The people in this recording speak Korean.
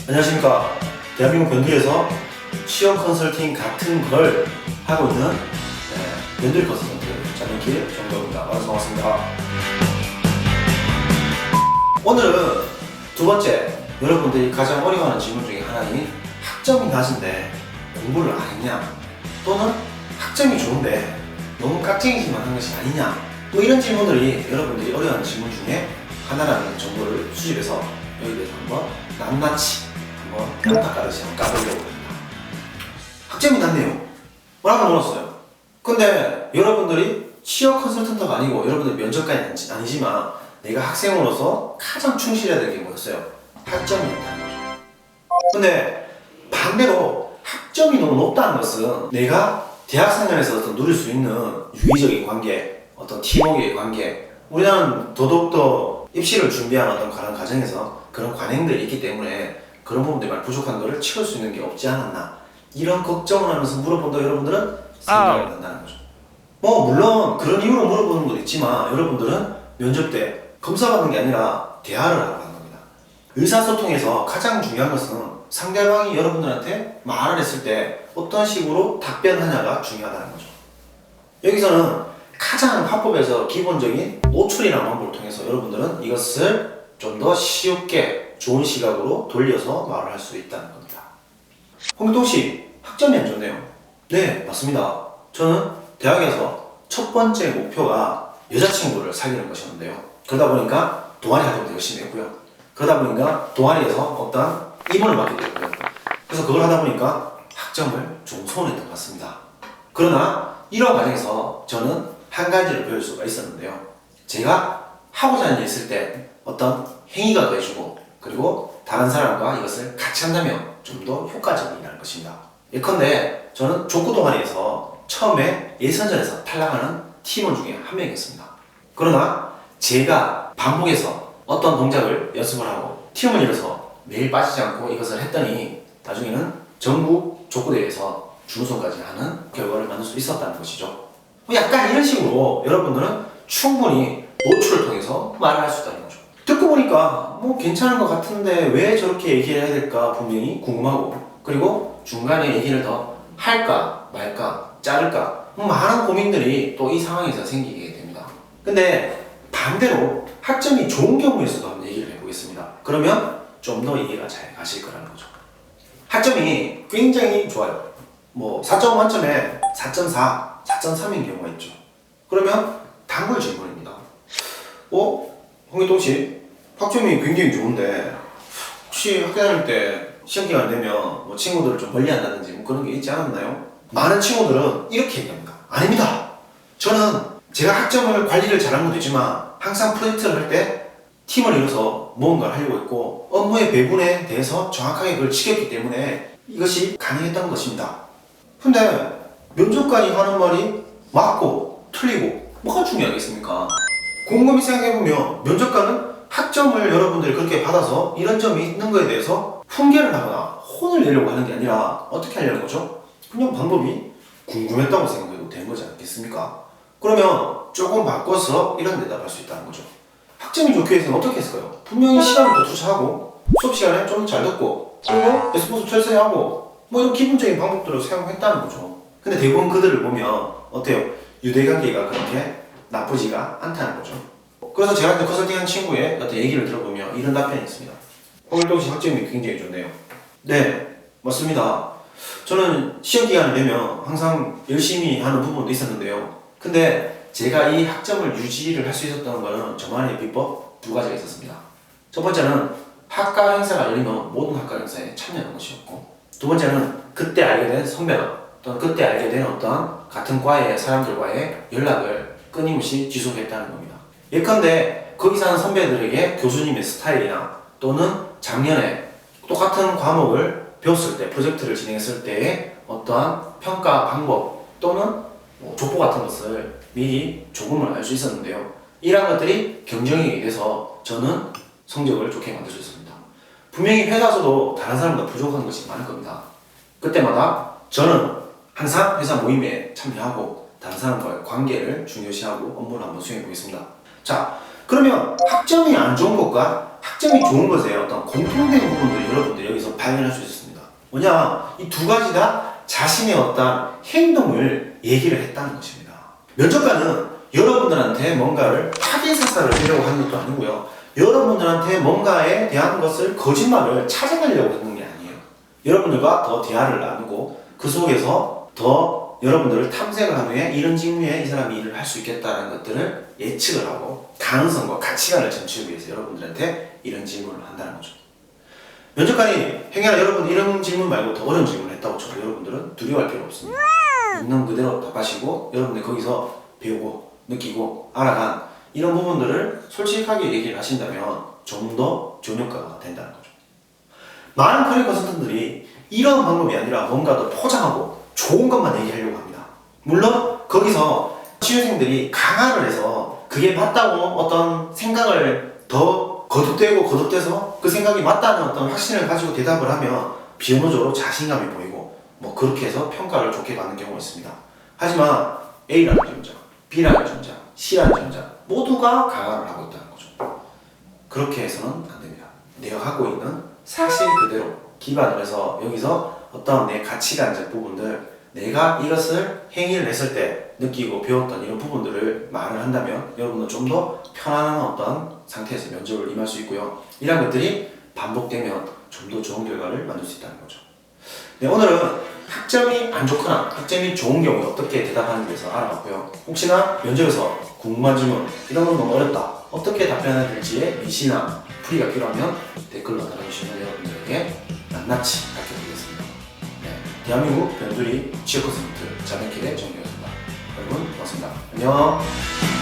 안녕하십니까. 대한민국 변두리에서 취업 컨설팅 같은 걸 하고 있는 변두리 컨설턴트 자명길 정도입니다. 반갑습니다. 오늘은 두 번째, 여러분들이 가장 어려워하는 질문 중에 하나인 학점이 낮은데 공부를 안 했냐, 또는 학점이 좋은데 너무 깍쟁이질만 한 것이 아니냐, 또 이런 질문들이 여러분들이 어려워하는 질문 중에 하나라는 정보를 수집해서 여기 대해서 한번 낱낱이 한번 양파가듯이 한번 까보려고 합니다. 학점이 낮네요. 뭐라고 물었어요. 근데 여러분들이 취업 컨설턴트가 아니고 여러분들 면접관이 아니지만 내가 학생으로서 가장 충실해야 될 게 뭐였어요? 학점이었다는 거죠. 근데 반대로 학점이 너무 높다는 것은 내가 대학 생활에서 어떤 누릴 수 있는 유의적인 관계, 어떤 팀워크의 관계, 우리나라는 더더욱더 입시를 준비하는 어떤 그런 과정에서 그런 관행들이 있기 때문에 그런 부분들이 많이 부족한 것을 채울 수 있는 게 없지 않았나, 이런 걱정을 하면서 물어본다고 여러분들은 생각을 한다는 거죠. 물론 그런 이유로 물어보는 것도 있지만 여러분들은 면접 때 검사 받는 게 아니라 대화를 하러 가는 겁니다. 의사소통에서 가장 중요한 것은 상대방이 여러분들한테 말을 했을 때 어떤 식으로 답변하냐가 중요하다는 거죠. 여기서는 가장 화법에서 기본적인 노출이라는 방법을 통해서 여러분들은 이것을 좀 더 쉽게 좋은 시각으로 돌려서 말을 할 수 있다는 겁니다. 홍동씨, 학점이 안 좋네요. 네, 맞습니다. 저는 대학에서 첫 번째 목표가 여자친구를 사귀는 것이었는데요. 그러다 보니까 동아리 활동도 열심히 했고요. 그러다 보니까 동아리에서 어떤 임원을 맡게 됐고요. 그래서 그걸 하다 보니까 학점을 좀 손해했던 것 같습니다. 그러나 이런 과정에서 저는 한 가지를 배울 수가 있었는데요. 제가 하고자 하는 일이 있을 때 어떤 행위가 더해주고, 그리고 다른 사람과 이것을 같이 한다면 좀 더 효과적이라는 것입니다. 예컨대 저는 족구 동아리에서 처음에 예선전에서 탈락하는 팀원 중에 한 명이었습니다. 그러나 제가 반복해서 어떤 동작을 연습을 하고 팀을 이뤄서 매일 빠지지 않고 이것을 했더니 나중에는 전국 족구대회에서 준우승까지 하는 결과를 만들 수 있었다는 것이죠. 약간 이런 식으로 여러분들은 충분히 노출을 통해서 말을 할 수 있다는 거죠. 듣고 보니까 괜찮은 것 같은데 왜 저렇게 얘기를 해야 될까 분명히 궁금하고, 그리고 중간에 얘기를 더 할까 말까 자를까 많은 고민들이 또 이 상황에서 생기게 됩니다. 근데 반대로 학점이 좋은 경우에서도 한번 얘기를 해보겠습니다. 그러면 좀 더 이해가 잘 가실 거라는 거죠. 학점이 굉장히 좋아요. 4.5 만점에 4.4, 4.3인 경우가 있죠. 그러면 단골 질문입니다. 홍기동씨, 학점이 굉장히 좋은데 혹시 학교 다닐 때 시험 기간 되면 친구들을 좀 멀리한다든지 그런 게 있지 않았나요? 많은 친구들은 이렇게 얘기합니다. 아닙니다. 저는 제가 학점을 관리를 잘한 것도 있지만 항상 프로젝트를 할 때 팀을 이뤄서 무언가를 하려고 했고 업무의 배분에 대해서 정확하게 그걸 지켰기 때문에 이것이 가능했던 것입니다. 근데 면접관이 하는 말이 맞고 틀리고 뭐가 중요하겠습니까? 곰곰이 생각해보면 면접관은 학점을 여러분들이 그렇게 받아서 이런 점이 있는 거에 대해서 훈계를 하거나 혼을 내려고 하는 게 아니라 어떻게 하려는 거죠? 그냥 방법이 궁금했다고 생각해도 되는 거지 않겠습니까? 그러면 조금 바꿔서 이런 대답할 수 있다는 거죠. 학점이 좋게 해서는 어떻게 했을까요? 분명히 시간을 더 투자하고 수업 시간에 좀 잘 듣고, 그리고 레스폰스 철저히 하고 이런 기본적인 방법들을 사용했다는 거죠. 근데 대부분 그들을 보면 어때요? 유대관계가 그렇게 나쁘지가 않다는 거죠. 그래서 제가 컨설팅한 친구의 어떤 얘기를 들어보면 이런 답변이 있습니다. 홍일동씨 학점이 굉장히 좋네요. 네, 맞습니다. 저는 시험 기간이 되면 항상 열심히 하는 부분도 있었는데요. 근데 제가 이 학점을 유지를 할 수 있었던 것은 저만의 비법 두 가지가 있었습니다. 첫 번째는 학과 행사가 열리면 모든 학과 행사에 참여하는 것이었고, 두 번째는 그때 알게 된 선배나 또는 그때 알게 된 어떤 같은 과의 사람들과의 연락을 끊임없이 지속했다는 겁니다. 예컨대 거기 사는 선배들에게 교수님의 스타일이나 또는 작년에 똑같은 과목을 배웠을 때, 프로젝트를 진행했을 때의 어떠한 평가 방법 또는 족보 같은 것을 미리 조금은 알 수 있었는데요. 이러한 것들이 경쟁이 돼서 저는 성적을 좋게 만들 수 있습니다. 분명히 회사에서도 다른 사람보다 부족한 것이 많을 겁니다. 그때마다 저는 항상 회사 모임에 참여하고 다른 사람과의 관계를 중요시하고 업무를 한번 수행해 보겠습니다. 자, 그러면 학점이 안 좋은 것과 학점이 좋은 것에 어떤 공통된 부분도 여러분들 여기서 발견할 수 있었습니다. 뭐냐, 이 두 가지 다 자신의 어떤 행동을 얘기를 했다는 것입니다. 면접관은 여러분들한테 뭔가를 확인사살을 하려고 하는 것도 아니고요. 여러분들한테 뭔가에 대한 것을 거짓말을 찾아내려고 하는 게 아니에요. 여러분들과 더 대화를 나누고 그 속에서 더 여러분들을 탐색을 한 후에 이런 직무에 이 사람이 일을 할 수 있겠다는 것들을 예측을 하고 가능성과 가치관을 점치기 위해서 여러분들한테 이런 질문을 한다는 거죠. 면접관이 행여나 여러분 이런 질문 말고 더 어려운 질문을 했다고 쳐도 여러분들은 두려워할 필요 없습니다. 있는 그대로 답하시고 여러분들 거기서 배우고 느끼고 알아간 이런 부분들을 솔직하게 얘기를 하신다면 좀 더 좋은 효과가 된다는 거죠. 많은 커리어 컨설턴트들이 이런 방법이 아니라 뭔가 더 포장하고 좋은 것만 얘기하려고 합니다. 물론 거기서 취준생들이 강화를 해서 그게 맞다고 어떤 생각을 더 거듭되고 그 생각이 맞다는 어떤 확신을 가지고 대답을 하면 비언어적으로 자신감이 보이고 뭐 그렇게 해서 평가를 좋게 받는 경우가 있습니다. 하지만 A라는 지원자, B라는 지원자, C라는 지원자 모두가 강화를 하고 있다는 거죠. 그렇게 해서는 안 됩니다. 내가 하고 있는 사실 그대로 기반을 해서 여기서 어떤 내 가치관적 부분들, 내가 이것을 행위를 했을 때 느끼고 배웠던 이런 부분들을 말을 한다면 여러분은 좀 더 편안한 어떤 상태에서 면접을 임할 수 있고요. 이런 것들이 반복되면 좀 더 좋은 결과를 만들 수 있다는 거죠. 네, 오늘은 학점이 안 좋거나 학점이 좋은 경우에 어떻게 대답하는지에 대해서 알아봤고요. 혹시나 면접에서 궁금한 질문, 이런 건 너무 어렵다, 어떻게 답변해야 될지의 미시나 풀이가 필요하면 댓글로 달아주시면 여러분들에게 낱낱이 가르쳐드리겠습니다. 네, 대한민국 변두리 취업 컨설턴트 자백길의 정리였습니다. 여러분 고맙습니다. 안녕.